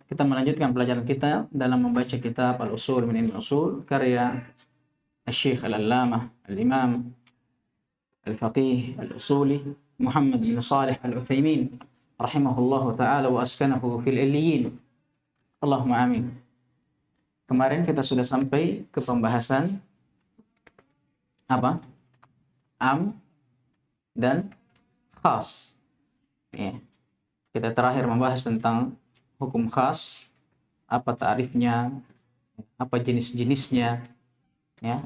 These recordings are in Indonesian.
kita melanjutkan pelajaran kita dalam membaca kitab Al-Usul min Al-Usul karya Syekh Al-Allamah Al-Imam Al-Faqih Al-Usuli Muhammad bin Shalih Al-Utsaimin rahimahullahu taala wa askanahu fil illiyin. Allahumma amin. Kemarin kita sudah sampai ke pembahasan apa? Am dan khas. Ya. Kita terakhir membahas tentang hukum khas, apa ta'rifnya, apa jenis-jenisnya, ya.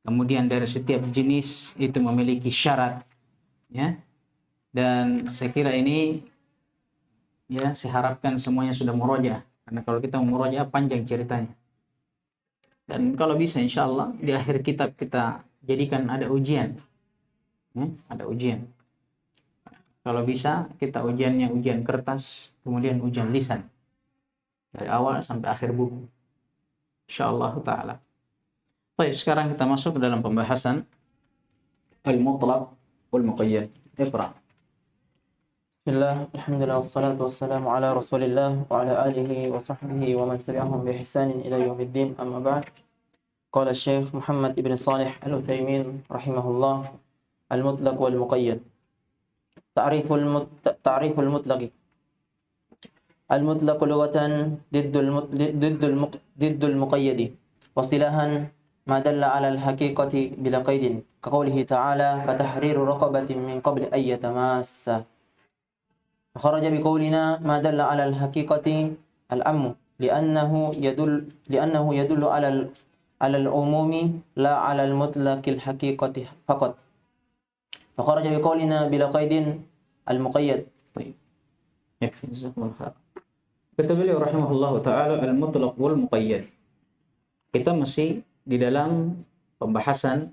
Kemudian dari setiap jenis itu memiliki syarat, ya. Dan saya kira ini, ya, saya harapkan semuanya sudah murojaah, karena kalau kita murojaah panjang ceritanya. Dan kalau bisa insya Allah di akhir kitab kita jadikan ada ujian, ya, ada ujian. Kalau bisa kita ujiannya ujian kertas, kemudian ujian lisan dari awal sampai akhir buku, insyaallah taala. Baik, sekarang kita masuk ke dalam pembahasan al-mutlaq wal muqayyad. Iqra. Bismillah, alhamdulillah, wassalatu wassalamu ala rasulillah wa ala alihi wa sahbihi wa man tabi'ahum bi ihsanin ila yaumiddin, amma ba'd. Qala Syekh Muhammad ibn Shalih Al-Utsaimin rahimahullah, al-mutlaq wal muqayyad. تعريف المطلق. المطلق لغة ضد المقيد، واصطلاحا ما دل على الحقيقة بلا قيد، كقوله تعالى فتحرير رقبة من قبل أن يتماسا. وخرج بقولنا ما دل على الحقيقة الأم لأنه يدل على العموم لا على المطلق الحقيقة فقط. فخرج بقولنا بلا قيد المقيد. طيب يكفي جزاكم الله خير. Kata beliau rahimahullahu taala al-mutlaq wal muqayyad. Kita masih di dalam pembahasan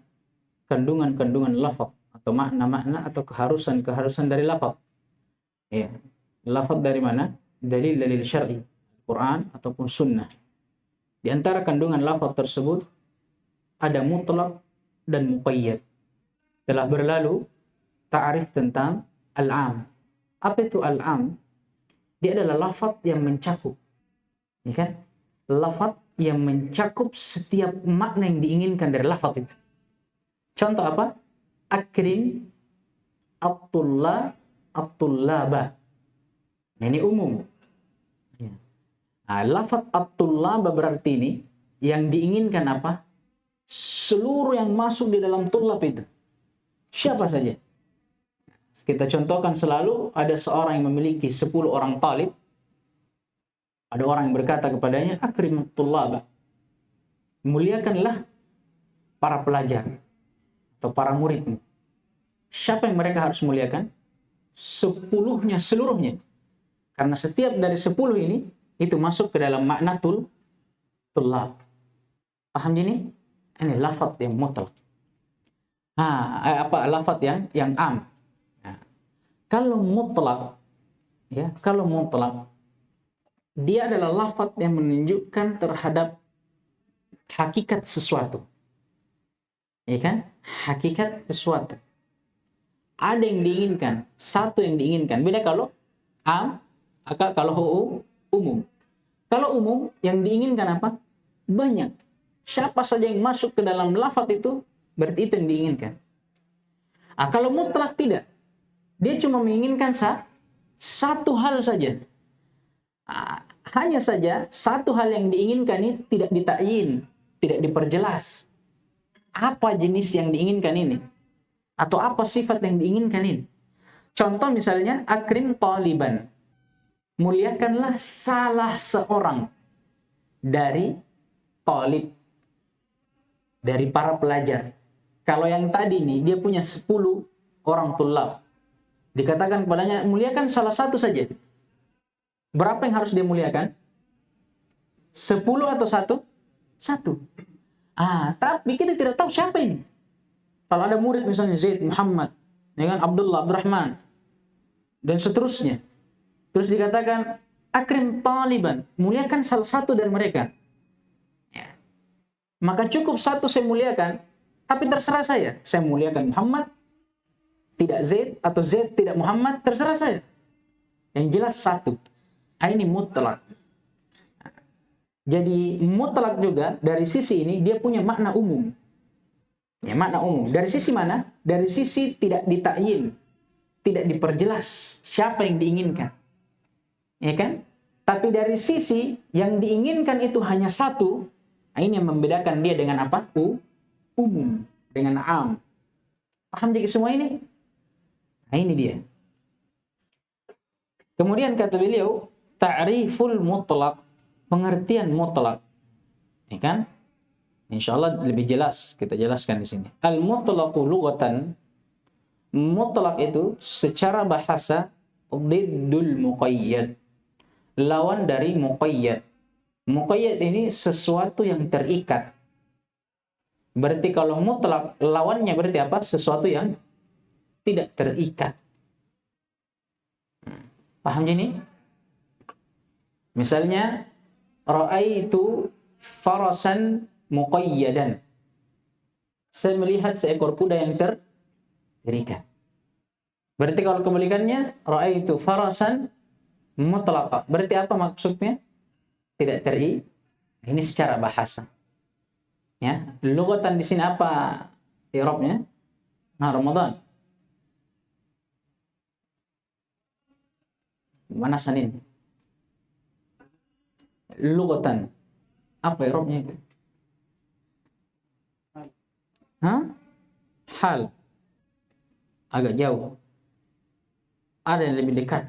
kandungan-kandungan lafaz atau makna-makna atau keharusan-keharusan dari lafaz. Ya. Lafaz dari mana? Dalil-dalil syar'i, Quran ataupun sunnah. Di antara kandungan lafaz tersebut ada mutlaq dan muqayyad. Telah berlalu ta'arif tentang al-am. Apa itu al-am? Dia adalah lafaz yang mencakup, ya kan? Lafaz yang mencakup setiap makna yang diinginkan dari lafaz itu. Contoh apa? Akrim at-tullaba. Ini umum. Ya. Nah, lafaz at-tullaba berarti ini yang diinginkan apa? Seluruh yang masuk di dalam tullab itu. Siapa saja? Kita contohkan selalu ada seorang yang memiliki 10 orang talib. Ada orang yang berkata kepadanya, akrim tullaba. Muliakanlah para pelajar atau para muridmu. Siapa yang mereka harus muliakan? 10-nya, seluruhnya. Karena setiap dari 10 ini itu masuk ke dalam makna tullab. Paham ini? Ini lafaz yang mutlak. Lafaz yang am. Kalau mutlak, ya, kalau mutlak, dia adalah lafaz yang menunjukkan terhadap hakikat sesuatu, ya kan? Hakikat sesuatu. Ada yang diinginkan, satu yang diinginkan. Beda kalau am, kalau umum. Kalau umum, yang diinginkan apa? Banyak. Siapa saja yang masuk ke dalam lafaz itu, berarti itu yang diinginkan. Kalau mutlak tidak. Dia cuma menginginkan satu hal saja. Hanya saja satu hal yang diinginkan ini tidak ditakyin, tidak diperjelas. Apa jenis yang diinginkan ini? Atau apa sifat yang diinginkan ini? Contoh misalnya, akrim taliban. Muliakanlah salah seorang dari talib, dari para pelajar. Kalau yang tadi nih, dia punya 10 orang tulab. Dikatakan kepadanya, muliakan salah satu saja. Berapa yang harus dia muliakan? 10 atau satu? Satu. Tapi kita tidak tahu siapa ini. Kalau ada murid misalnya Zaid, Muhammad, ya kan, Abdullah, Abdurrahman, dan seterusnya. Terus dikatakan, akrim taliban, muliakan salah satu dari mereka. Ya. Maka cukup satu saya muliakan, tapi terserah saya. Saya muliakan Muhammad, tidak Zaid, atau Zaid tidak Muhammad, terserah saya. Yang jelas satu. Ini mutlak. Jadi mutlak juga dari sisi ini dia punya makna umum. Ya, makna umum. Dari sisi mana? Dari sisi tidak ditakyin, tidak diperjelas siapa yang diinginkan. Ya kan? Tapi dari sisi yang diinginkan itu hanya satu, nah ini yang membedakan dia dengan apa? Umum, dengan am. Paham jadi semua ini? Nah ini dia. Kemudian kata beliau, ta'riful mutlaq, pengertian mutlak. Ya kan? Insyaallah lebih jelas kita jelaskan di sini. Al-mutlaqu lughatan, mutlak itu secara bahasa diddul muqayyad. Lawan dari muqayyad. Muqayyad ini sesuatu yang terikat. Berarti kalau mutlak lawannya berarti apa? Sesuatu yang tidak terikat. Paham ini? Misalnya ra'aitu farasan muqayyadan. Saya melihat seekor kuda yang terikat. Berarti kalau kebalikannya ra'aitu farasan mutlaqah. Berarti apa maksudnya? Tidak terikat. Ini secara bahasa. Ya, lugatan di sini apa i'rabnya? Nah, Ramadan. Mana sanin? Lugatan. Apa i'rabnya itu? Hah? Hal. Agak jauh. Ada yang lebih dekat.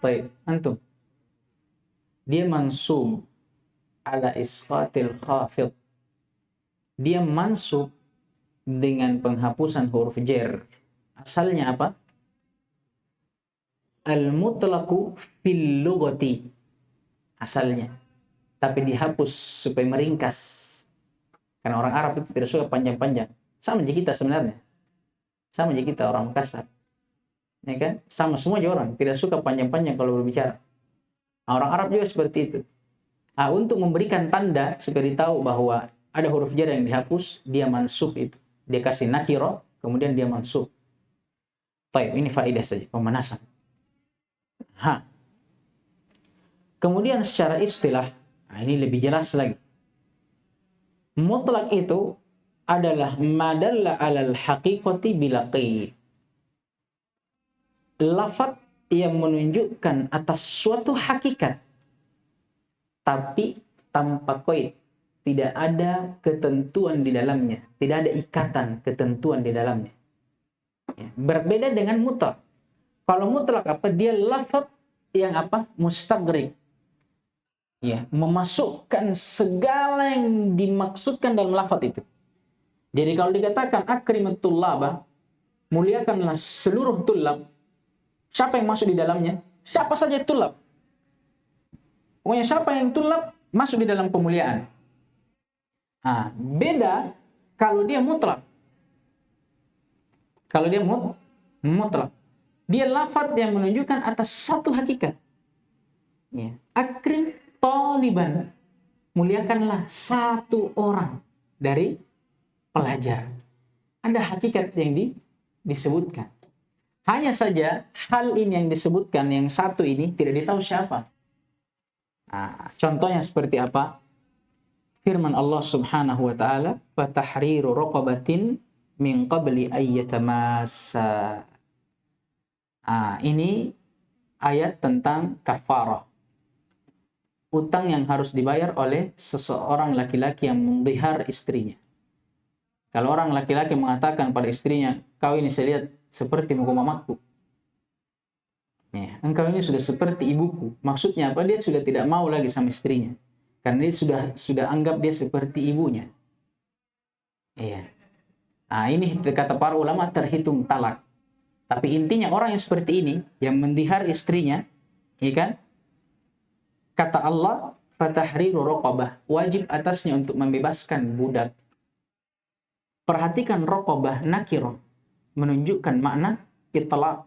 Baik, antum. Dia mansub ala isqatil khafid. Dia mansub dengan penghapusan huruf jar. Asalnya apa? Al-mutlaqu fil lughati. Asalnya. Tapi dihapus supaya meringkas. Karena orang Arab itu tidak suka panjang-panjang. Sama aja kita sebenarnya. Sama aja kita orang Makassar. Ya kan? Sama semua aja orang. Tidak suka panjang-panjang kalau berbicara. Nah, orang Arab juga seperti itu. Nah, untuk memberikan tanda supaya ditahu bahwa ada huruf jar yang dihapus, dia mansub itu. Dia kasih nakiro, kemudian dia mansub. Taib, ini faedah saja, pemanasan. Kemudian secara istilah, nah ini lebih jelas lagi. Mutlak itu adalah madalla alal haqiqati bilaqi. Lafaz yang menunjukkan atas suatu hakikat tapi tanpa qaid, tidak ada ketentuan di dalamnya, tidak ada ikatan ketentuan di dalamnya. Ya, berbeda dengan mutlak. Kalau mutlak apa? Dia lafaz yang apa? Mustaghrib. Ya, memasukkan segala yang dimaksudkan dalam lafaz itu. Jadi kalau dikatakan akrimat tullaba, muliakanlah seluruh tullab, siapa yang masuk di dalamnya? Siapa saja tullab. Pokoknya siapa yang tullab masuk di dalam pemuliaan. Beda kalau dia mutlak. Kalau dia mutlak, dia lafaz yang menunjukkan atas satu hakikat. Ya. Akrim taliban, muliakanlah satu orang dari pelajar. Ada hakikat yang disebutkan. Hanya saja hal ini yang disebutkan, yang satu ini tidak ditahu siapa. Contohnya seperti apa? Firman Allah Subhanahu wa taala, "Fatahriru raqabatin min qabli ayyatamassa." Ini ayat tentang kafarah. Utang yang harus dibayar oleh seseorang laki-laki yang mendihar istrinya. Kalau orang laki-laki mengatakan pada istrinya, "Kau ini saya lihat seperti muka mamaku. Ya, engkau ini sudah seperti ibuku." Maksudnya apa? Dia sudah tidak mau lagi sama istrinya. Karena dia sudah anggap dia seperti ibunya. Iya. Ini kata para ulama terhitung talak. Tapi intinya orang yang seperti ini, yang mendihar istrinya, ya kan? Kata Allah, "Fatahriru raqabah." Wajib atasnya untuk membebaskan budak. Perhatikan raqabah nakirah, menunjukkan makna itlaq,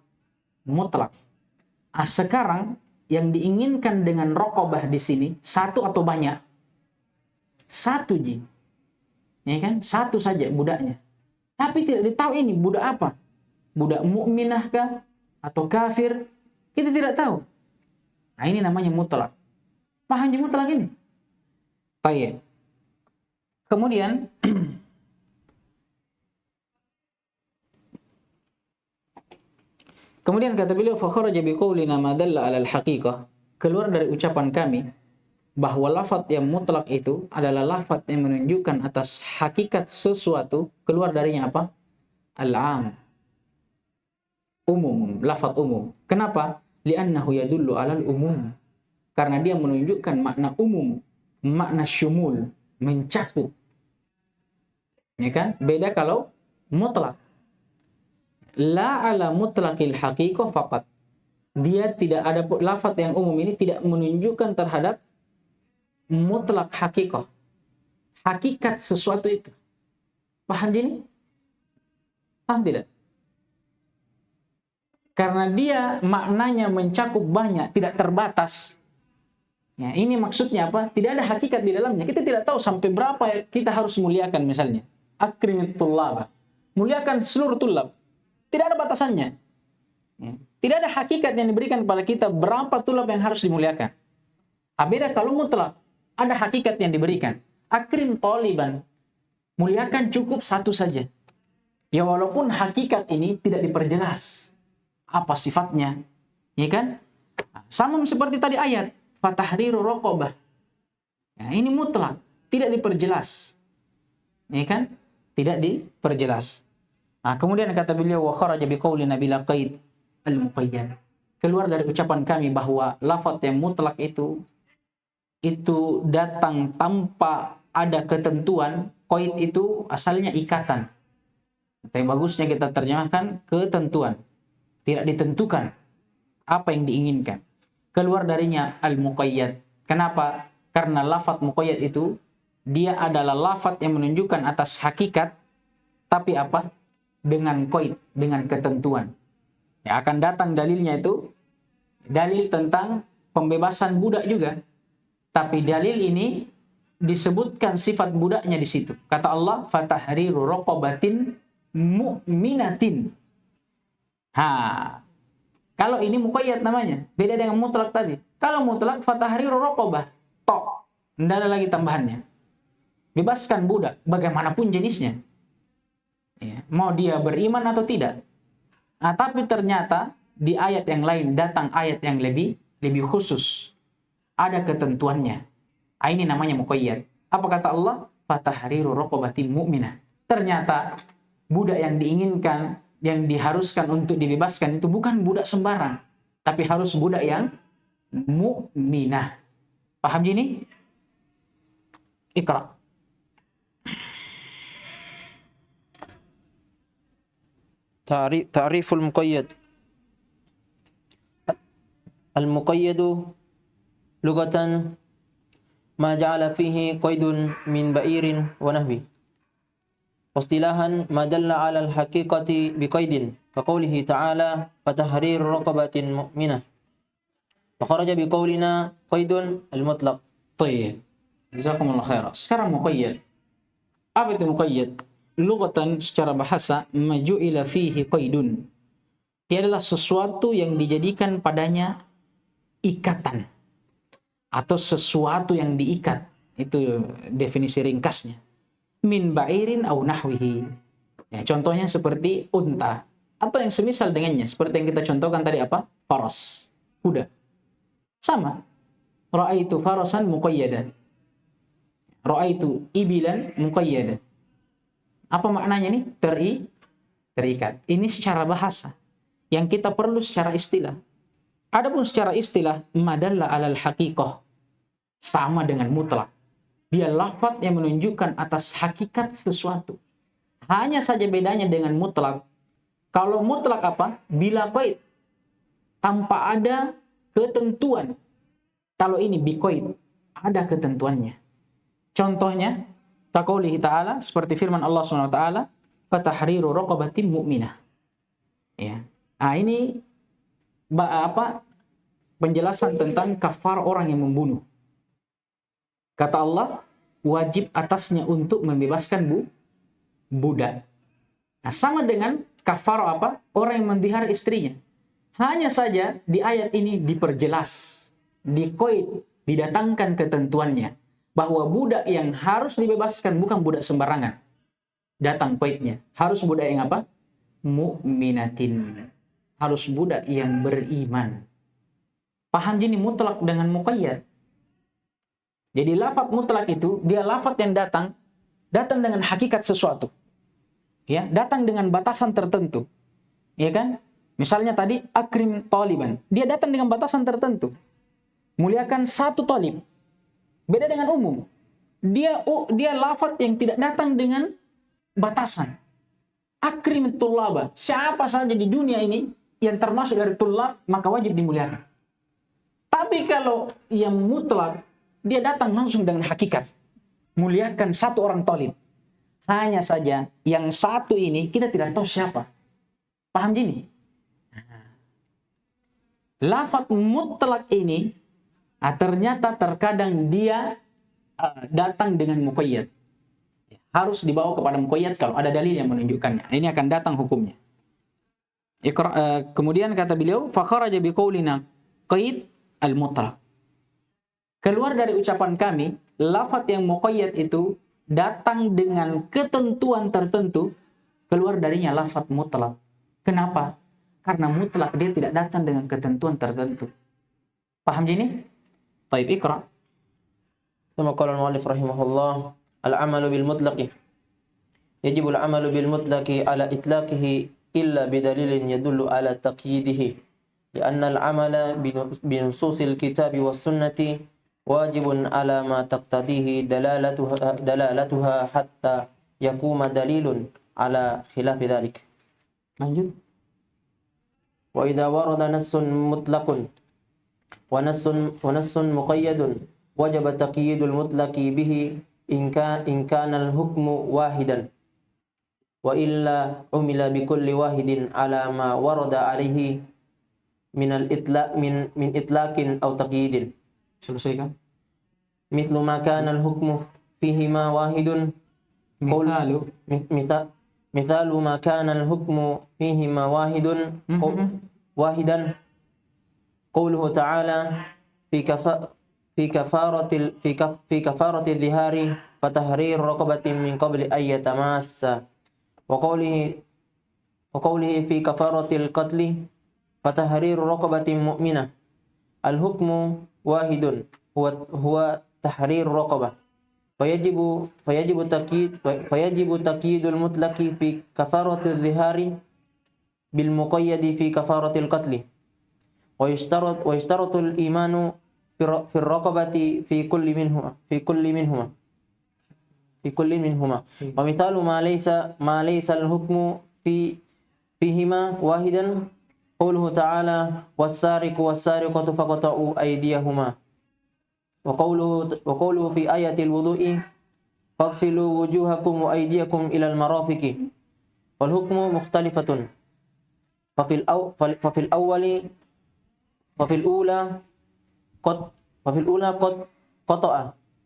mutlak. Sekarang yang diinginkan dengan raqabah di sini satu atau banyak? Satu ji. Ya kan? Satu saja budaknya. Tapi tidak ditahu ini budak apa? Budak mukminah kah atau kafir? Kita tidak tahu. Ini namanya mutlak. Paham di mutlak ini? Baik. Kemudian kata beliau fa kharaja biqaulina ma dalla 'ala al-haqiqah. Keluar dari ucapan kami bahwa lafaz yang mutlak itu adalah lafaz yang menunjukkan atas hakikat sesuatu, keluar darinya apa? Al-'am. Umum, lafaz umum. Kenapa? Li'annahu yadullu 'alal umum. Karena dia menunjukkan makna umum, makna syumul, mencakup. Ya kan? Beda kalau mutlak. La ala mutlaqil haqiqah faqat. Dia tidak ada lafaz yang umum ini tidak menunjukkan terhadap mutlak haqiqah. Hakikat sesuatu itu. Paham ini? Paham tidak? Karena dia maknanya mencakup banyak, tidak terbatas. Ya, ini maksudnya apa? Tidak ada hakikat di dalamnya. Kita tidak tahu sampai berapa kita harus muliakan misalnya. Akrimit tullaba. Muliakan seluruh tulab. Tidak ada batasannya. Ya. Tidak ada hakikat yang diberikan kepada kita berapa tulab yang harus dimuliakan. Beda kalau mutlak. Ada hakikat yang diberikan. Akrim taliban. Muliakan cukup satu saja. Ya walaupun hakikat ini tidak diperjelas. Apa sifatnya? Ya kan? Sama seperti tadi ayat. Fatahriru raqabah. Ya, ini mutlak. Tidak diperjelas. Ya kan? Tidak diperjelas. Nah, kemudian kata beliau wa kharaja biqaulina bila qaid al-muqayyad. Keluar dari ucapan kami bahwa lafaz yang mutlak itu datang tanpa ada ketentuan. Qaid itu asalnya ikatan. Tapi bagusnya kita terjemahkan ketentuan. Tidak ditentukan apa yang diinginkan. Keluar darinya al-muqayyad. Kenapa? Karena lafaz muqayyad itu dia adalah lafaz yang menunjukkan atas hakikat, tapi apa? Dengan qaid, dengan ketentuan. Ya, akan datang dalilnya itu dalil tentang pembebasan budak juga. Tapi dalil ini disebutkan sifat budaknya di situ. Kata Allah, fatahriru raqabatin mu'minatin. Kalau ini muqayyad namanya, beda dengan mutlak tadi. Kalau mutlak fatahriru raqabah, tok, tidak ada lagi tambahannya. Bebaskan budak bagaimanapun jenisnya. Ya, mau dia beriman atau tidak. Nah, tapi ternyata di ayat yang lain datang ayat yang lebih khusus. Ada ketentuannya. Ini namanya muqayyad. Apa kata Allah? Fatahriru raqabatin mu'minah. Ternyata budak yang diinginkan, yang diharuskan untuk dibebaskan itu bukan budak sembarang, tapi harus budak yang mukminah. Paham ini? Iqra. Ta'riful muqayyad. Al-muqayyadu lugatan ma ja'ala fihi qaidun min ba'irin wa nahwi. Wastilahan ma dalla 'ala al-haqiqati biqaidin ka qoulihi ta'ala fatahrir raqabatin mu'minah. Wa kharaja biqaulina qaidun al-mutlaq. Tayyib. Jazakumullah khairan. Sekarang muqayyad. Apa itu muqayyad? Lugatan secara bahasa maju'ila fihi qaidun. Dia adalah sesuatu yang dijadikan padanya ikatan atau sesuatu yang diikat. Itu definisi ringkasnya. Min ba'irin au nahwihi. Ya, contohnya seperti unta atau yang semisal dengannya, seperti yang kita contohkan tadi apa? Faras, kuda. Sama. Ra'aitu farasan muqayyadan. Ra'aitu ibilan muqayyadan. Apa maknanya nih? Terikat. Ini secara bahasa. Yang kita perlu secara istilah. Adapun secara istilah, madalla alal haqiqah. Sama dengan mutlak. Dia lafaz yang menunjukkan atas hakikat sesuatu. Hanya saja bedanya dengan mutlak. Kalau mutlak apa? Bila qaid. Tanpa ada ketentuan. Kalau ini biqaid. Ada ketentuannya. Contohnya, kaqoulihi ta'ala, seperti firman Allah SWT, fatahriru raqabatin mu'minah. Ya. Nah, ini penjelasan tentang kafar orang yang membunuh. Kata Allah, wajib atasnya untuk membebaskan budak. Nah, sama dengan kafar orang yang mendihar istrinya. Hanya saja di ayat ini diperjelas, diqaid Didatangkan ketentuannya bahwa budak yang harus dibebaskan bukan budak sembarangan. Datang poinnya. Harus budak yang apa? Mu'minatin. Harus budak yang beriman. Paham gini mutlak dengan muqayyad. Jadi lafaz mutlak itu dia lafaz yang datang dengan hakikat sesuatu. Ya, datang dengan batasan tertentu. Ya kan? Misalnya tadi akrim taliban, dia datang dengan batasan tertentu. Muliakan satu talib. Beda dengan umum. Dia lafaz yang tidak datang dengan batasan. Akrim tullaba, siapa saja di dunia ini yang termasuk dari tullab maka wajib dimuliakan. Tapi kalau yang mutlak, dia datang langsung dengan hakikat. Muliakan satu orang talib. Hanya saja yang satu ini kita tidak tahu siapa. Paham gini? Lafaz mutlak ini ternyata terkadang dia datang dengan muqayyad. Harus dibawa kepada muqayyad kalau ada dalil yang menunjukkannya. Ini akan datang hukumnya. Kemudian kata beliau, fakharaja biqaulina qaid al-mutlaq. Keluar dari ucapan kami, lafaz yang muqayyad itu datang dengan ketentuan tertentu, keluar darinya lafaz mutlaq. Kenapa? Karena mutlak dia tidak datang dengan ketentuan tertentu. Paham gini? Taib ikra. ثم قال المؤلف رحمه الله العمل بالمطلق يجب العمل بالمطلق على إطلاقه إلا بدليل يدل على تقييده لأن العمل بنصوص الكتاب والسنة واجب على ما تقتضيه دلالتها حتى يقوم دليل على خلاف ذلك. Lanjut. وإذا ورد نص مطلق ونص مقيد وجب تقييد المطلق به إن كان الحكم واحدا وإلا عمل بكل واحد على ما ورد عليه من إطلاق أو تقييد. Selesaikan. مثل ما كان الحكم فيهما واحد مثال ما كان الحكم فيهما واحدا قوله تعالى في كفارة الظهار فتحرير رقبة من قبل أن يتماسا وقوله في كفارة القتل فتحرير رقبة مؤمنة. الحكم واحد هو تحرير رقبة فيجب تقييد المطلق في كفارة الظهار بالمقيد في كفارة القتل ويشترط الإيمان في الرقبة في كل منهما ومثال ما ليس الحكم فيهما واحدا قوله تعالى والسارق والسارقة فقطعوا أيديهما وقوله في آية الوضوء فاغسلوا وجوهكم وأيديكم إلى المرافق والحكم مختلفة ففي الأولى قد قطع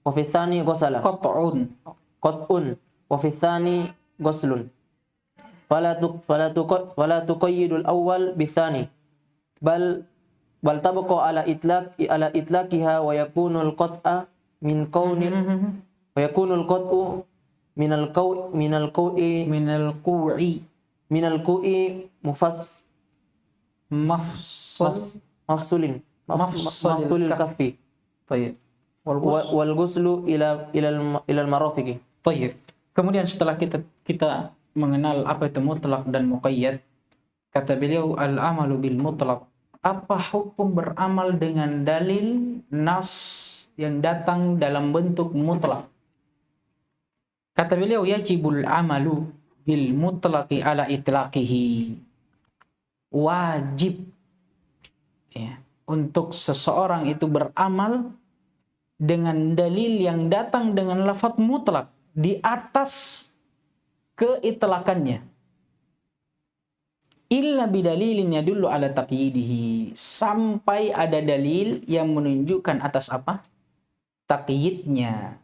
وفي الثاني غسل قطع وفي الثاني غسل فلا تقيد الأول بالثاني بل تبقى على إطلاقها ويكون القطع من القوء مفصول الكف طيب والغسل إلى المرافق. طيب. Kemudian setelah kita mengenal apa itu mutlak dan muqayyad, kata beliau al-amalu bil mutlak. Apa hukum beramal dengan dalil nas yang datang dalam bentuk mutlak? Kata beliau yajibul amalu bil mutlaqi ala itlaqihi. Wajib ya, untuk seseorang itu beramal dengan dalil yang datang dengan lafaz mutlak di atas keitlakannya. Illa bidalilin yadullu ala taqyidihi, sampai ada dalil yang menunjukkan atas apa? Taqyidnya,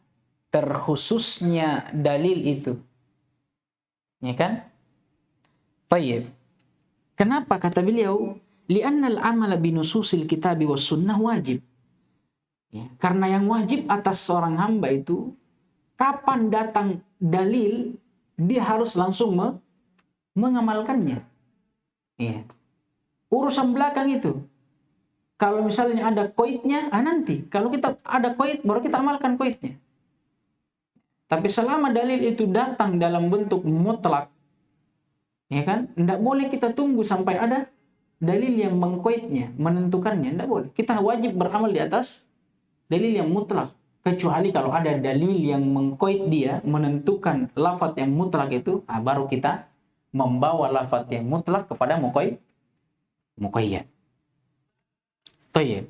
terkhususnya dalil itu. Ya kan? Tayyib. Kenapa kata beliau? Li'annal amala binususil kitabi was sunnah wajib. Ya, karena yang wajib atas seorang hamba itu, kapan datang dalil, dia harus langsung mengamalkannya. Ya. Urusan belakang itu, kalau misalnya ada koidnya, nanti. Kalau kita ada koid, baru kita amalkan koidnya. Tapi selama dalil itu datang dalam bentuk mutlak, ya kan, tidak boleh kita tunggu sampai ada dalil yang mengkoidnya, menentukannya, tidak boleh. Kita wajib beramal di atas dalil yang mutlak. Kecuali kalau ada dalil yang mengkoid dia, menentukan lafaz yang mutlak itu, baru kita membawa lafaz yang mutlak kepada muqayyad. Tayyib.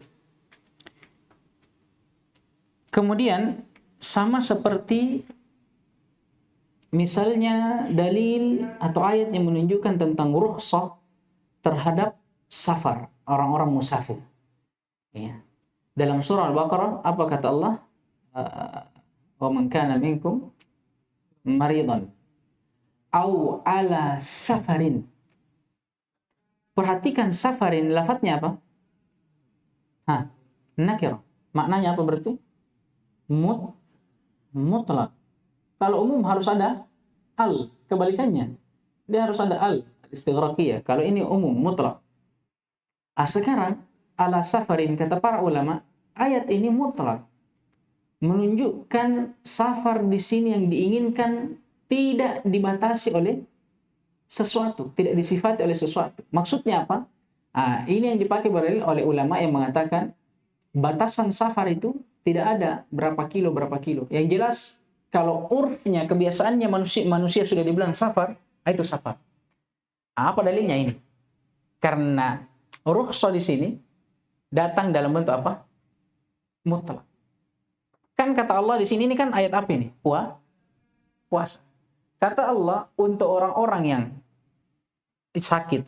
Kemudian sama seperti misalnya dalil atau ayat yang menunjukkan tentang rukhsah terhadap safar, orang-orang musafir. Ya. Dalam surah Al-Baqarah apa kata Allah? Wa man kana minkum maridan aw ala safarin. Perhatikan safarin, lafadznya apa? Nakirah. Maknanya apa berarti? Mutlak. Kalau umum harus ada al, kebalikannya. Dia harus ada al-istighraqiyah. Kalau ini umum, mutlak. Sekarang ala safarin, kata para ulama, ayat ini mutlak. Menunjukkan safar di sini yang diinginkan tidak dibatasi oleh sesuatu, tidak disifati oleh sesuatu. Maksudnya apa? Ini yang dipakai oleh ulama yang mengatakan batasan safar itu tidak ada berapa kilo. Yang jelas kalau urfnya, kebiasaannya manusia sudah dibilang safar, itu safar. Apa dalilnya ini? Karena rukhsah di sini datang dalam bentuk apa? Mutlak. Kan kata Allah di sini, ini kan ayat apa ini? Puasa. Kata Allah untuk orang-orang yang sakit,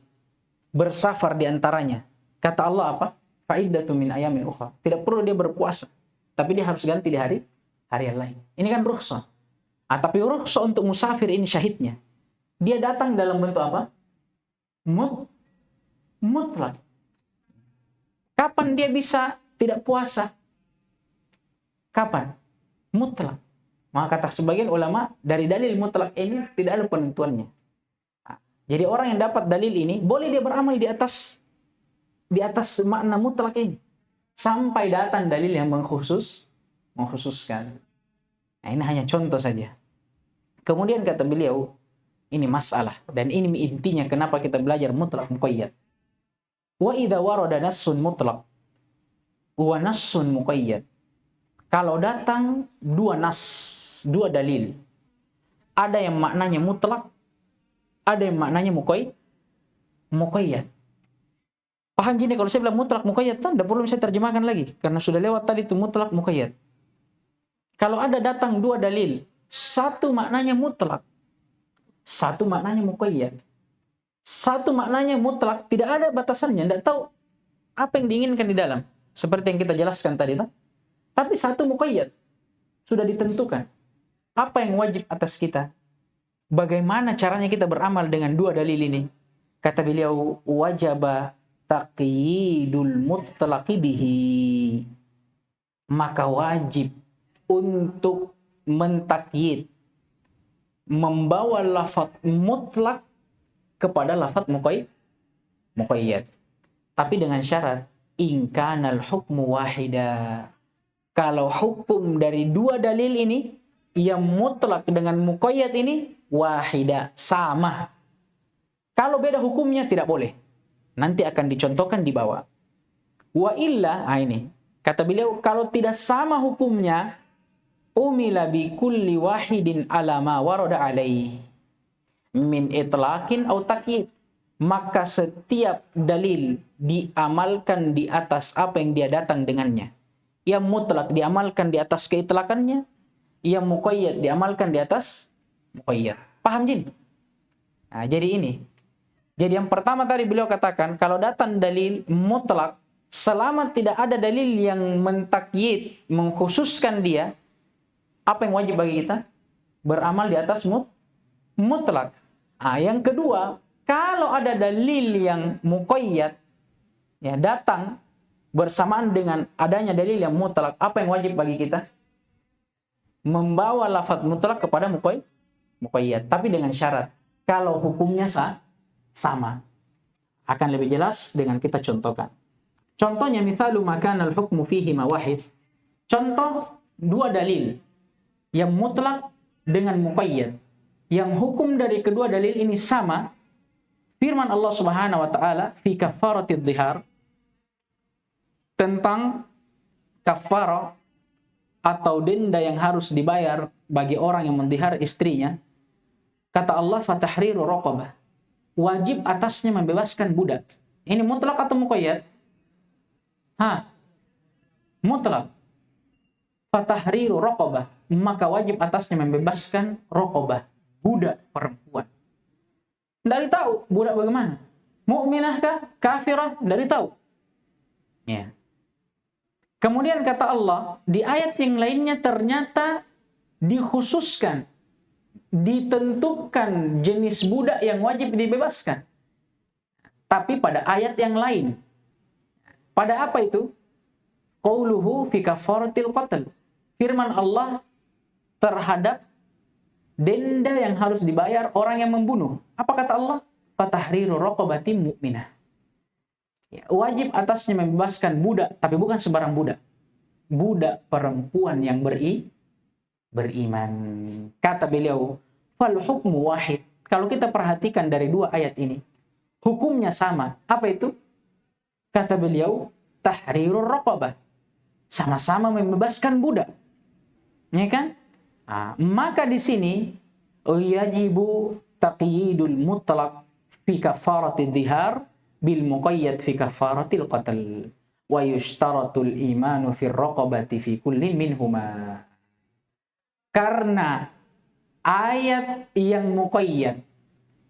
bersafar di antaranya. Kata Allah apa? Fa'iddatu min ayamin ukhra. Tidak perlu dia berpuasa, tapi dia harus ganti di hari yang lain. Ini kan rukhsah. Tapi rukhsah untuk musafir ini syahidnya. Dia datang dalam bentuk apa? Mutlak. Kapan dia bisa tidak puasa? Kapan? Mutlak. Maka kata sebagian ulama, dari dalil mutlak ini tidak ada penentuannya. Jadi orang yang dapat dalil ini, boleh dia beramal di atas makna mutlak ini. Sampai datang dalil yang mengkhususkan. Nah, ini hanya contoh saja. Kemudian kata beliau, ini masalah. Dan ini intinya kenapa kita belajar mutlak muqayyad. Wa idza warada nassun mutlak wa nassun muqayyad. Kalau datang dua dalil, ada yang maknanya mutlak, ada yang maknanya muqayyad. Paham gini, kalau saya bilang mutlak muqayyad, tidak perlu saya terjemahkan lagi, karena sudah lewat tadi itu mutlak muqayyad. Kalau ada datang dua dalil, satu maknanya mutlak, satu maknanya muqayyad. Satu maknanya mutlak, tidak ada batasannya, tidak tahu apa yang diinginkan di dalam, seperti yang kita jelaskan tadi, tapi satu muqayyad, sudah ditentukan apa yang wajib atas kita. Bagaimana caranya kita beramal dengan dua dalil ini? Kata beliau, wajaba taqyidul mutlaqi bihi. Maka wajib untuk mentakyid, membawa lafaz mutlak kepada lafaz muqayyad. Tapi dengan syarat, in kanal hukmu wahida. Kalau hukum dari dua dalil ini, yang mutlak dengan muqayyad ini wahida, sama. Kalau beda hukumnya tidak boleh. Nanti akan dicontohkan di bawah. Wa illa, ini kata beliau, kalau tidak sama hukumnya, umila bi kulli wahidin ala ma warada alaihi min itlaqin aw taqyid. Maka setiap dalil diamalkan di atas apa yang dia datang dengannya. Yang mutlak diamalkan di atas keitlakannya, yang muqayyad diamalkan di atas muqayyad. Paham jin? Nah, jadi ini. Jadi yang pertama tadi beliau katakan, kalau datang dalil mutlak, selama tidak ada dalil yang mentakyid, mengkhususkan dia, apa yang wajib bagi kita? Beramal di atas mutlak. Yang kedua, kalau ada dalil yang muqayyad, ya, datang bersamaan dengan adanya dalil yang mutlak, apa yang wajib bagi kita? Membawa lafaz mutlak kepada muqayyad, tapi dengan syarat kalau hukumnya sama. Akan lebih jelas dengan kita contohkan. Contohnya misalu makan al-hukmu fihi ma wahid. Contoh dua dalil yang mutlak dengan muqayyad. Yang hukum dari kedua dalil ini sama. Firman Allah Subhanahu wa taala fi kafaratidh dhihar, tentang kafarah atau denda yang harus dibayar bagi orang yang mendihar istrinya. Kata Allah, fatahriru raqabah. Wajib atasnya membebaskan budak. Ini mutlak atau muqayyad? Mutlak. Fatahriru raqabah. Maka wajib atasnya membebaskan raqabah, budak perempuan. Tidak ditahu budak bagaimana. Mukminahkah? Kafirah? Tidak ditahu. Ya. Kemudian kata Allah, di ayat yang lainnya ternyata dikhususkan, ditentukan jenis budak yang wajib dibebaskan. Tapi pada ayat yang lain. Pada apa itu? Qauluhu fi kafaratil qatl. Firman Allah terhadap denda yang harus dibayar orang yang membunuh. Apa kata Allah? Fatahriru raqabatin mu'minah. Ya, wajib atasnya membebaskan budak, tapi bukan sembarang budak. Budak perempuan yang beriman. Kata beliau, fal hukmu wahid. Kalau kita perhatikan dari dua ayat ini, hukumnya sama. Apa itu? Kata beliau, tahrirur raqabah. Sama-sama membebaskan budak. Ya kan? Maka di sini yajibu taqyidul mutlaq fi kafaratid dhihar bil muqayyad fi kafaratil qatl wa yushtaratul imanu fi raqabati fi kullin minhuma. Karena ayat yang muqayyad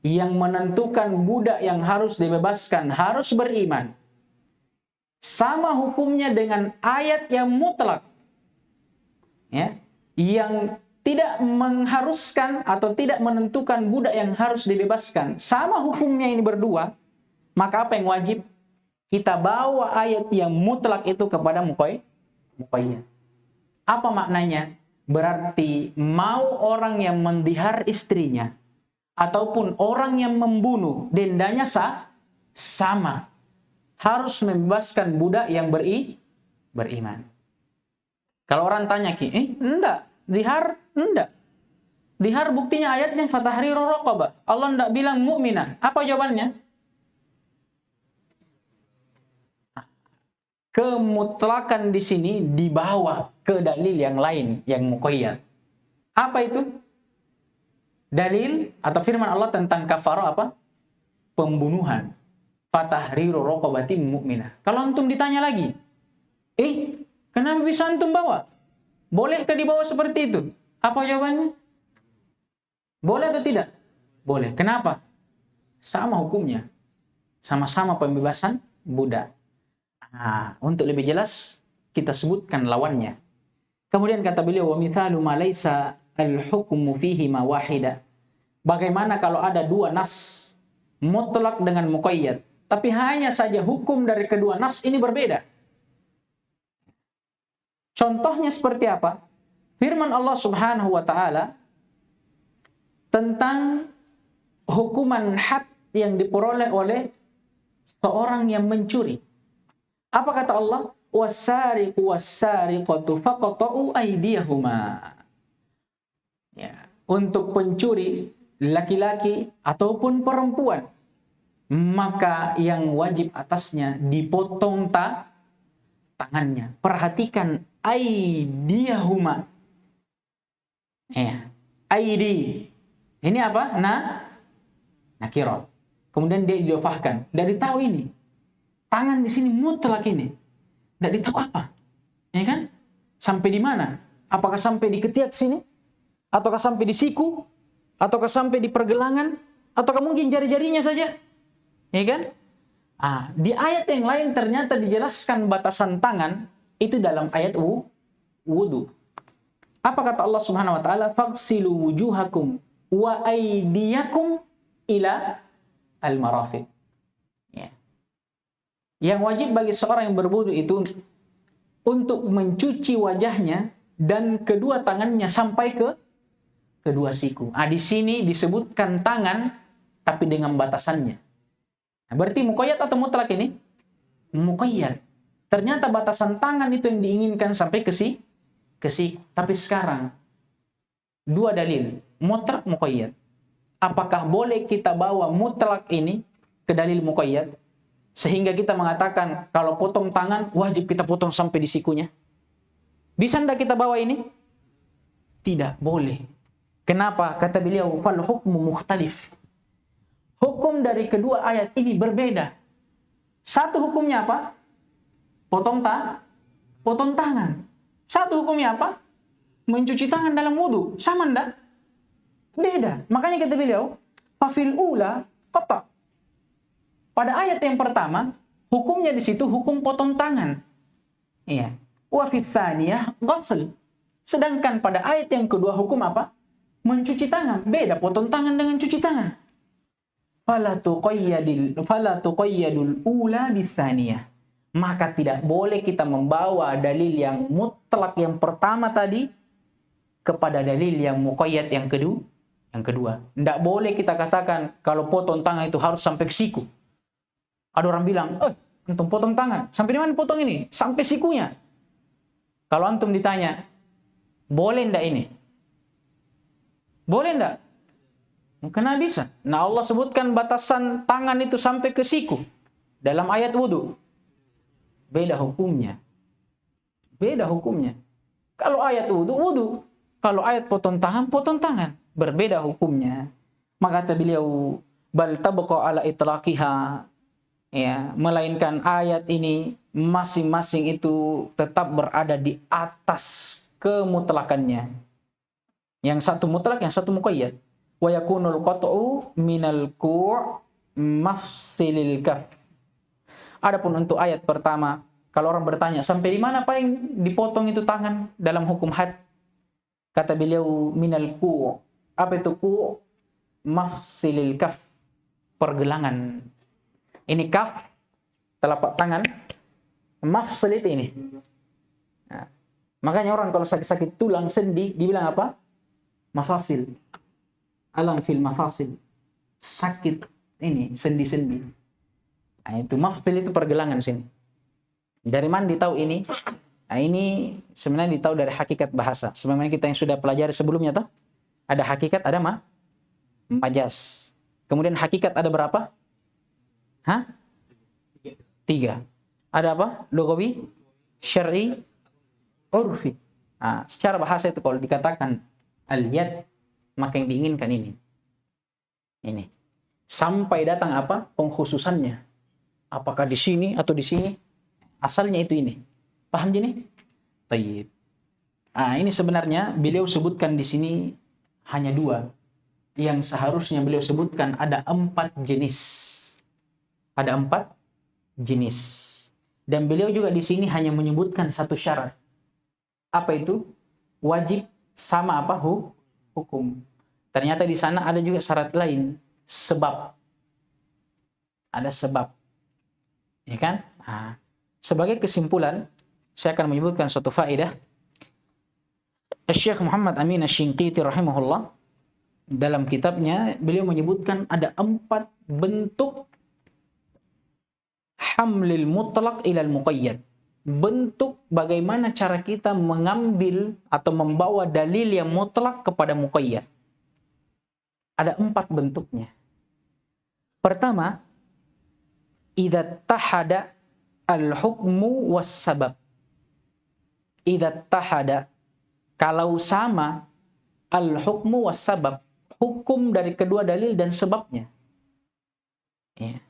yang menentukan budak yang harus dibebaskan harus beriman, sama hukumnya dengan ayat yang mutlak, ya, yang tidak mengharuskan atau tidak menentukan budak yang harus dibebaskan. Sama hukumnya ini berdua. Maka apa yang wajib? Kita bawa ayat yang mutlak itu kepada muqayyad. Apa maknanya? Berarti mau orang yang mendihar istrinya ataupun orang yang membunuh, dendanya sama. Harus membebaskan budak yang beriman. Kalau orang tanya, enggak, dihar enggak. Dihar buktinya ayatnya fatahriru raqabah. Allah enggak bilang mukminah. Apa jawabannya? Kemutlakan di sini dibawa ke dalil yang lain yang muqayyad. Apa itu? Dalil atau firman Allah tentang kafarah apa? Pembunuhan. Fatahriru raqabatin mu'minah. Kalau antum ditanya lagi, kenapa bisa antum bawa? Bolehkah dibawa seperti itu? Apa jawabannya? Boleh atau tidak? Boleh. Kenapa? Sama hukumnya. Sama-sama pembebasan budak. Untuk lebih jelas kita sebutkan lawannya. Kemudian kata beliau, wa mithalu ma laisa al-hukmu fihi ma wahida. Bagaimana kalau ada dua nas mutlak dengan muqayyad, tapi hanya saja hukum dari kedua nas ini berbeda. Contohnya seperti apa? Firman Allah Subhanahu wa taala tentang hukuman had yang diperoleh oleh seorang yang mencuri. Apa kata Allah? Wasariqu wasariqatu faqta'u aydiyahuma. Ya, untuk pencuri laki-laki ataupun perempuan, maka yang wajib atasnya dipotong tangannya. Perhatikan aydiyahuma. Ya, aidi. Ini apa? Nakirah. Kemudian dia diidhofahkan. Dari tahu ini. Tangan di sini mutlak ini. Tidak ditahu apa. Ya kan? Sampai di mana? Apakah sampai di ketiak sini? Ataukah sampai di siku? Ataukah sampai di pergelangan? Ataukah mungkin jari-jarinya saja? Ya kan? Di ayat yang lain ternyata dijelaskan batasan tangan itu dalam ayat wudu. Apa kata Allah Subhanahu wa taala? Faghsilu wujuhakum wa aydiyakum ila al-marafiq. Ya. Yang wajib bagi seorang yang berwudu itu untuk mencuci wajahnya dan kedua tangannya sampai ke kedua siku. Di sini disebutkan tangan tapi dengan batasannya. Nah, berarti muqayyad atau mutlak ini? Muqayyad. Ternyata batasan tangan itu yang diinginkan sampai ke siku. Tapi sekarang dua dalil, mutlak, muqayyad. Apakah boleh kita bawa mutlak ini ke dalil muqayyad? Sehingga kita mengatakan kalau potong tangan wajib kita potong sampai di sikunya. Bisa enggak kita bawa ini? Tidak boleh. Kenapa? Kata beliau, fal hukmu mukhtalif. Hukum dari kedua ayat ini berbeda. Satu hukumnya apa? Potong tangan. Satu hukumnya apa? Mencuci tangan dalam wudu. Sama enggak? Beda. Makanya kata beliau, fafil ula qata'. Pada ayat yang pertama, hukumnya di situ hukum potong tangan. Iya. Wa fi tsaniyah ghusl. Sedangkan pada ayat yang kedua hukum apa? Mencuci tangan. Beda potong tangan dengan cuci tangan. Fala tuqayyadul ula bis-tsaniyah. Maka tidak boleh kita membawa dalil yang mutlak yang pertama tadi kepada dalil yang muqayyad yang kedua. Tidak boleh kita katakan kalau potong tangan itu harus sampai ke siku. Ada orang bilang, antum potong tangan. Sampai di mana potong ini? Sampai sikunya. Kalau antum ditanya, boleh enggak ini? Boleh enggak? Mungkin bisa. Nah, Allah sebutkan batasan tangan itu sampai ke siku dalam ayat wudu. Beda hukumnya. Kalau ayat wudu. Kalau ayat potong tangan, berbeda hukumnya. Maka kata beliau, bal tabqa ala itlaqiha. Ya, melainkan ayat ini masing-masing itu tetap berada di atas kemutlakannya. Yang satu mutlak, yang satu muqayyad. Wa yakunul qat'u minal ku' mafsilil kaf. Adapun untuk ayat pertama, kalau orang bertanya sampai di mana Pak yang dipotong itu tangan dalam hukum had? Kata beliau minal ku'. Apa itu ku'? Mafsilil kaf. Pergelangan. Ini kaf, telapak tangan, mafsil itu ini. Nah, makanya orang kalau sakit-sakit tulang sendi, dibilang apa? Mafasil. Alam fil mafasil. Sakit ini, sendi-sendi. Nah, itu mafsil itu pergelangan sini. Dari mana ditahu ini? Nah, ini sebenarnya ditahu dari hakikat bahasa. Sebagaimana kita yang sudah pelajari sebelumnya, toh? Ada hakikat, ada majas. Kemudian hakikat ada berapa? 3. Ada apa? Lugawi, syar'i, urfi. Nah, secara bahasa itu kalau dikatakan al-yad, maka yang diinginkan ini. Sampai datang apa? Pengkhususannya. Apakah di sini atau di sini? Asalnya itu ini. Paham gini? Tayyib. Ini sebenarnya beliau sebutkan di sini hanya 2. Yang seharusnya beliau sebutkan ada 4 jenis. Ada 4 jenis. Dan beliau juga di sini hanya menyebutkan satu syarat. Apa itu? Wajib sama apa? Hukum. Ternyata di sana ada juga syarat lain. Sebab. Ada sebab. Ya kan? Sebagai kesimpulan, saya akan menyebutkan suatu faedah. Syekh Muhammad Amin Asy-Shinqiti rahimahullah, dalam kitabnya, beliau menyebutkan ada 4 bentuk hamlil mutlaq ilal muqayyad. Bentuk bagaimana cara kita mengambil atau membawa dalil yang mutlak kepada muqayyad. Ada 4 bentuknya. Pertama, idza tahada al-hukmu was sabab. Idza tahada, kalau sama al-hukmu was sabab, hukum dari kedua dalil dan sebabnya. Ya.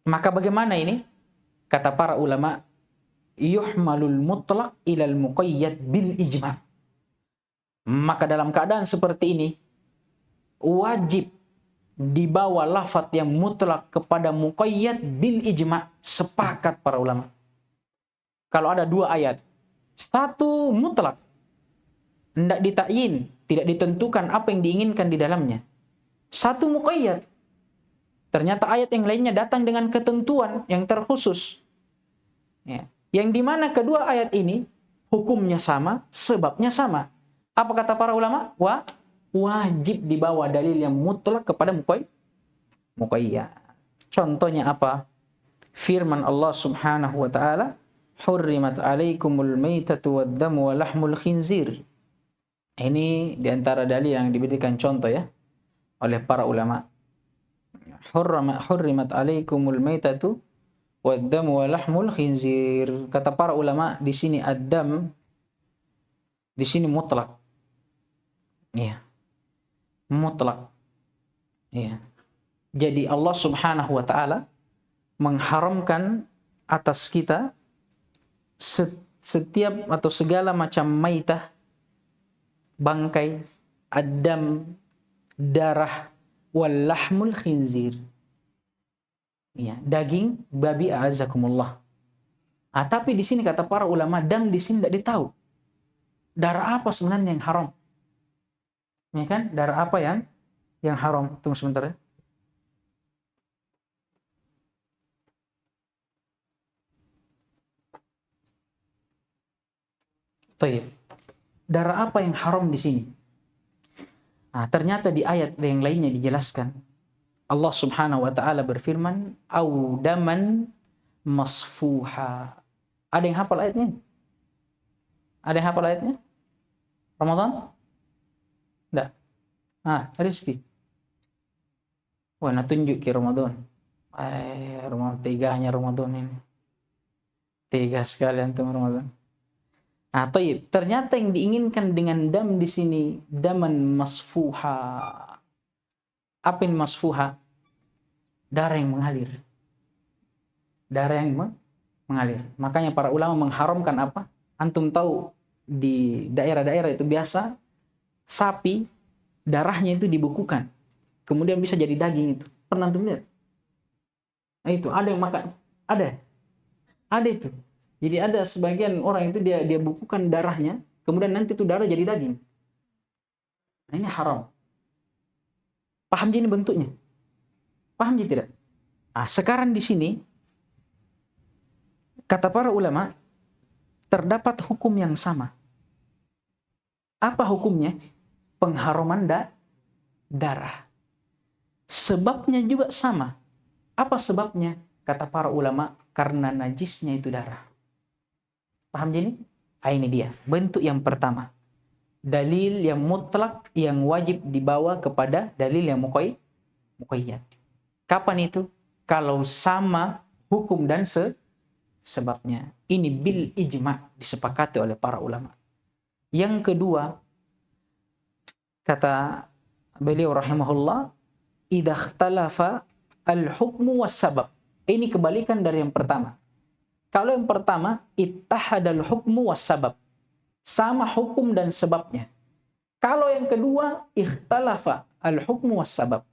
Maka bagaimana ini? Kata para ulama, yuhmalul mutlaq ilal muqayyad bil ijma'. Maka dalam keadaan seperti ini, wajib dibawa lafaz yang mutlak kepada muqayyad bil ijma'. Sepakat para ulama. Kalau ada 2 ayat, satu mutlak, tidak ditakyin, tidak ditentukan apa yang diinginkan di dalamnya. Satu muqayyad, Ternyata ayat yang lainnya datang dengan ketentuan yang terkhusus. Ya. Yang dimana kedua ayat ini hukumnya sama, sebabnya sama. Apa kata para ulama? Wajib dibawa dalil yang mutlak kepada muqayyad. Contohnya apa? Firman Allah Subhanahu wa taala, "Hurrimat 'alaikumul maitatu wad-damu wa lahmul khinzir." Ini di antara dalil yang diberikan contoh ya oleh para ulama. Hurrimat 'alaikumul maitatu wad-damu wa lahmul khinzir. Kata para ulama di sini ad-dam di sini mutlak. Iya. Mutlak. Iya. Jadi Allah Subhanahu wa taala mengharamkan atas kita setiap atau segala macam maitah, bangkai, adam, darah, wal-lahmul khinzir. Ya, daging babi a'azakumullah. Tapi di sini kata para ulama, dam di sini tidak ditahu. Darah apa sebenarnya yang haram? Ya kan? Darah apa yang haram? Tunggu sebentar ya. Taib. Darah apa yang haram di sini? Ternyata di ayat yang lainnya dijelaskan. Allah Subhanahu wa taala berfirman, "Au daman masfuha." Ada yang hafal ayatnya? Ada yang hafal ayatnya? Ramadan? Enggak. Rizki. Wah, nak tunjuk ke Ramadan. Ramadan teganya Ramadan ini. Tega sekali antum Ramadan. Taib. Ternyata yang diinginkan dengan dam di sini daman masfuha. Apa yang masfuha? Darah yang mengalir. Darah yang mengalir. Makanya para ulama mengharamkan apa? Antum tahu di daerah-daerah itu biasa sapi darahnya itu dibekukan. Kemudian bisa jadi daging itu. Pernah antum lihat? Itu ada yang makan. Ada itu. Jadi ada sebagian orang itu dia bukukan darahnya, kemudian nanti itu darah jadi daging. Ini haram. Paham jadi bentuknya? Paham jadi tidak? Sekarang di sini kata para ulama terdapat hukum yang sama. Apa hukumnya? Pengharaman darah. Sebabnya juga sama. Apa sebabnya? Kata para ulama, karena najisnya itu darah. Paham jadi? Ini dia, bentuk yang pertama. Dalil yang mutlak yang wajib dibawa kepada dalil yang muqayyad. Kapan itu? Kalau sama hukum dan sebabnya. Ini bil ijma' disepakati oleh para ulama. Yang kedua, kata beliau rahimahullah, idza ikhtalafa al-hukmu was-sabab. Ini kebalikan dari yang pertama. Kalau yang pertama, ittahadal hukmu was-sabab. Sama hukum dan sebabnya. Kalau yang kedua, ikhtalafa al-hukmu was-sabab.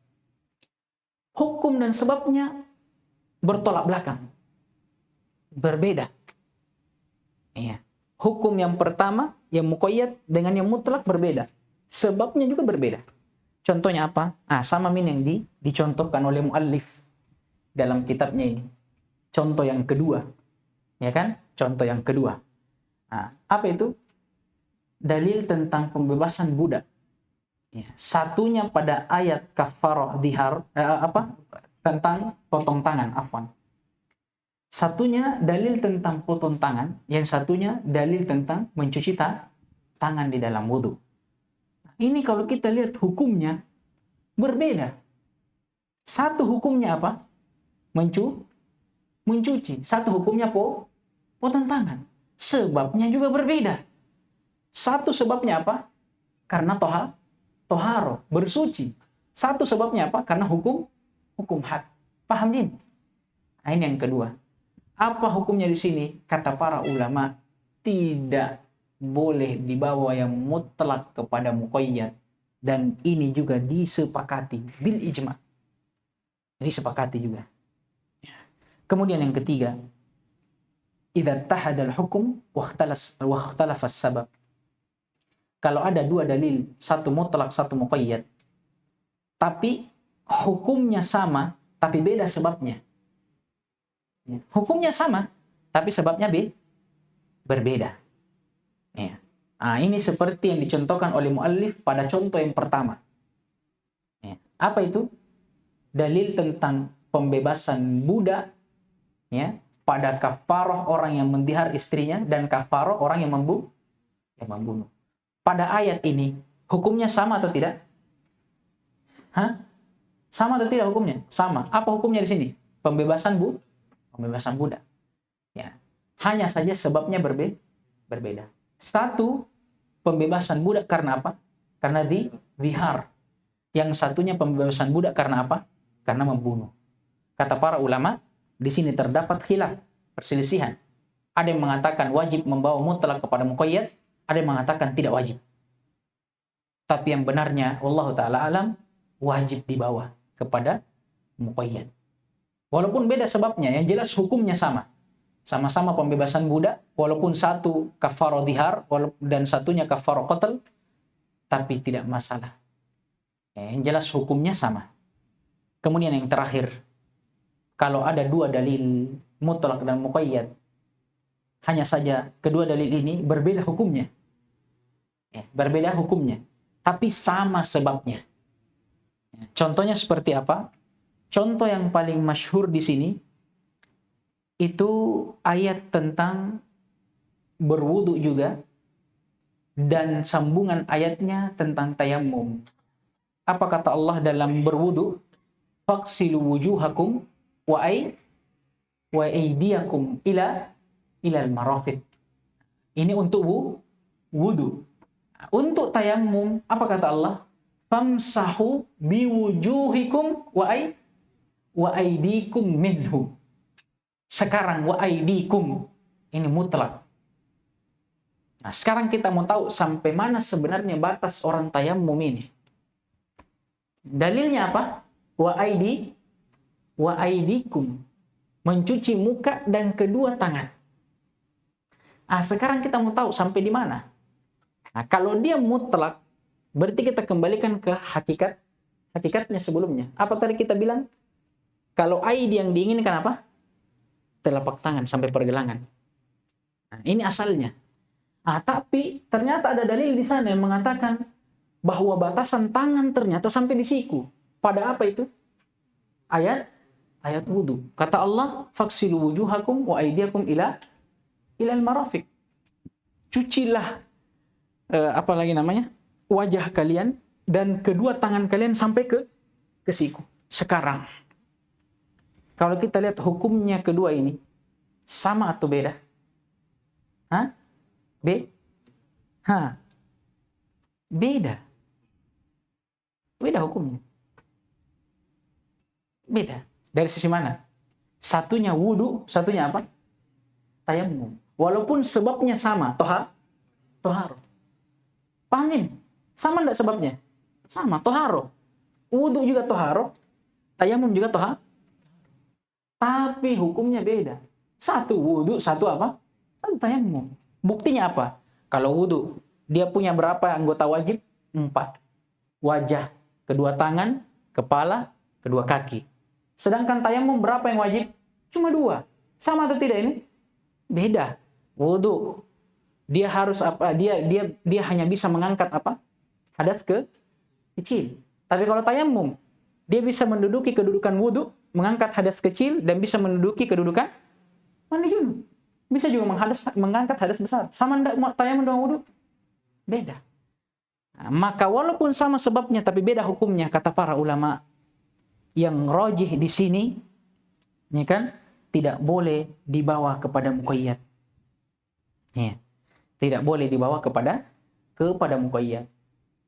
Hukum dan sebabnya bertolak belakang. Berbeda. Iya. Hukum yang pertama, yang muqayyad dengan yang mutlak berbeda. Sebabnya juga berbeda. Contohnya apa? Sama yang dicontohkan oleh muallif dalam kitabnya ini. Contoh yang kedua. Ya kan? Contoh yang kedua. Apa itu? Dalil tentang pembebasan budak. Ya, satunya pada ayat kafarah dihar tentang potong tangan, afwan. Satunya dalil tentang potong tangan, yang satunya dalil tentang mencuci tangan di dalam wudu. Ini kalau kita lihat hukumnya berbeda. Satu hukumnya apa? Mencuci. Satu hukumnya potong tangan. Sebabnya juga berbeda. Satu sebabnya apa? Karena toharo, bersuci. Satu sebabnya apa? Karena hukum had. Paham din? Ini yang kedua. Apa hukumnya di sini? Kata para ulama, tidak boleh dibawa yang mutlak kepada muqayyad. Dan ini juga disepakati bil ijma'. Disepakati juga. Kemudian yang ketiga, idza tahadal hukum wa ikhtalafa as-sabab. Kalau ada dua dalil, satu mutlak, satu muqayyad, tapi hukumnya sama, tapi beda sebabnya. Ya. Hukumnya sama, tapi sebabnya berbeda. Ya. Nah, ini seperti yang dicontohkan oleh muallif pada contoh yang pertama. Ya. Apa itu? Dalil tentang pembebasan budak, ya, pada kafaroh orang yang mendihar istrinya dan kafaroh orang yang membunuh. Pada ayat ini hukumnya sama atau tidak? Hah? Sama atau tidak hukumnya? Sama. Apa hukumnya di sini? Pembebasan budak. Ya. Hanya saja sebabnya berbeda. Satu, pembebasan budak karena apa? Karena dihar. Yang satunya pembebasan budak karena apa? Karena membunuh. Kata para ulama, di sini terdapat khilaf, perselisihan. Ada yang mengatakan wajib membawa mutlak kepada muqayyad, ada yang mengatakan tidak wajib. Tapi yang benarnya, wallahu ta'ala alam, wajib dibawa kepada muqayyad. Walaupun beda sebabnya, yang jelas hukumnya sama. Sama-sama pembebasan budak, walaupun satu kafarah dihar dan satunya kafarah qatl, tapi tidak masalah. Yang jelas hukumnya sama. Kemudian yang terakhir, kalau ada dua dalil mutlak dan muqayyad, hanya saja kedua dalil ini berbeda hukumnya. Berbeda hukumnya, tapi sama sebabnya. Contohnya seperti apa? Contoh yang paling masyhur di sini itu ayat tentang berwudu juga, dan sambungan ayatnya tentang tayammum. Apa kata Allah dalam berwudu? Faghsilu wujuhakum wa aydiyakum ilal marafiq. Ini untuk wudu. Untuk tayammum, apa kata Allah? Famsahu biwujuhikum wa aydikum minhu. Sekarang wa aydikum ini mutlak. Nah, sekarang kita mau tahu sampai mana sebenarnya batas orang tayammum ini. Dalilnya apa? Wa aydikum, mencuci muka dan kedua tangan. Ah, sekarang kita mau tahu sampai di mana. Nah, kalau dia mutlak, berarti kita kembalikan ke hakikatnya sebelumnya. Apa tadi kita bilang? Kalau aidi yang diinginkan apa? Telapak tangan sampai pergelangan. Nah, ini asalnya. Tapi ternyata ada dalil di sana yang mengatakan bahwa batasan tangan ternyata sampai di siku. Pada apa itu? Ayat wudu. Kata Allah, faghsilu wujuhakum wa aydiyakum ilal marafiq. Cucilah wajah kalian dan kedua tangan kalian sampai ke siku. Sekarang kalau kita lihat hukumnya kedua ini sama atau beda? Beda. Beda hukumnya. Beda. Dari sisi mana? Satunya wudu, satunya apa? Tayammum. Walaupun sebabnya sama, toharo. Paham? Sama enggak sebabnya? Sama, toharo. Wudu juga toharo, tayammum juga toharo. Tapi hukumnya beda. Satu wudu, satu apa? Satu tayammum. Buktinya apa? Kalau wudu, dia punya berapa anggota wajib? 4. Wajah, kedua tangan, kepala, kedua kaki. Sedangkan tayammum berapa yang wajib? Cuma 2. Sama atau tidak ini? Beda. Wudu, dia harus apa? Dia hanya bisa mengangkat apa? Hadas kecil. Tapi kalau tayammum, dia bisa menduduki kedudukan wudu, mengangkat hadas kecil, dan bisa menduduki kedudukan mandi junub. Bisa juga mengangkat hadas besar. Sama enggak tayammum dengan wudu? Beda. Nah, maka walaupun sama sebabnya tapi beda hukumnya, kata para ulama, yang rajih di sini, ya kan, tidak boleh dibawa kepada muqayyad. Ya. Tidak boleh dibawa kepada muqayyad.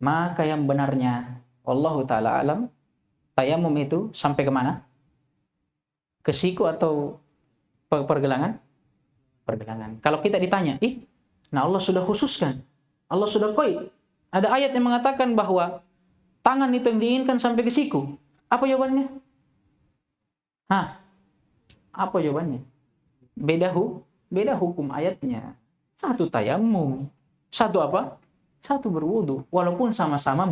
Maka yang benarnya, wallahu taala alam, tayammum itu sampai ke mana? Ke siku atau pergelangan? Pergelangan. Kalau kita ditanya, nah Allah sudah khususkan, Allah sudah qaid. Ada ayat yang mengatakan bahwa tangan itu yang diinginkan sampai ke siku. Apa jawabannya? Apa jawabannya? Beda hukum ayatnya. Satu tayammum, satu apa? Satu berwudu. Walaupun sama-sama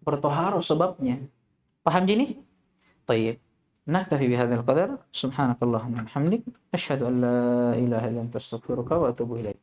bertoharo sebabnya. Paham gini? Tayyib. Naktafi bihadzal qadar. Subhanakallahumma wa bihamdik, asyhadu an la ilaha illa anta astaghfiruka wa atubu ilaik.